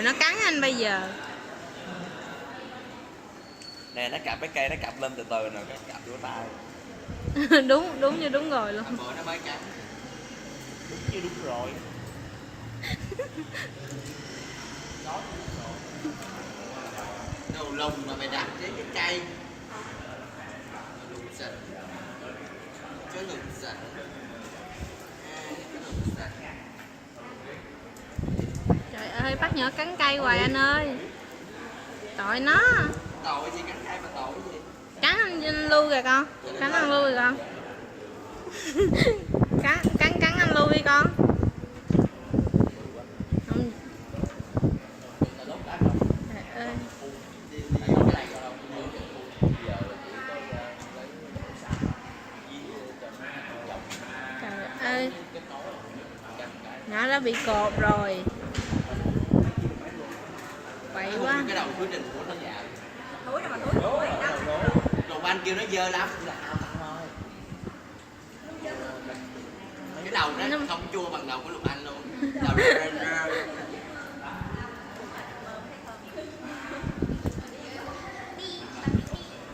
rồi, nó cắn anh bây giờ. Nè nó cặp cái cây, nó cặp lên từ từ nè, cái cặp vô tay. Đúng như đúng rồi luôn. Bữa nó mới cắn. Đúng như đúng rồi. Đầu lùng mà mày đặt trên cái cây. Lùng sạch. Cái lùng sạch. Trời ơi, bắt nhỏ cắn cây hoài anh ơi. Tội nó. Tội gì cắn cây mà tội gì? Cắn anh Lưu kìa con. Cắn anh Lưu kìa con. Cắn anh Lưu đi con. Không. Trời ơi. Trời ơi. Nhỏ đã bị cột rồi. Vậy quá. Cái đầu túi trình của nó dạ. Túi nào mà túi của anh đó. Đồ anh kêu nó dơ lắm. Là ao tặng thôi. Cái đầu nó không chua bằng đầu của Lục Anh luôn. Đầu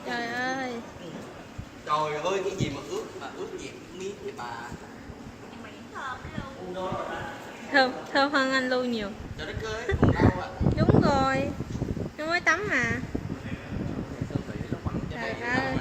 Trời ơi. trời ơi, cái gì mà ướt gì miếng vậy bà. Thơm hơn anh Lưu nhiều. Trời đất ơi, còn đâu à. Đúng rồi. Nó mới tắm mà. Trời ơi.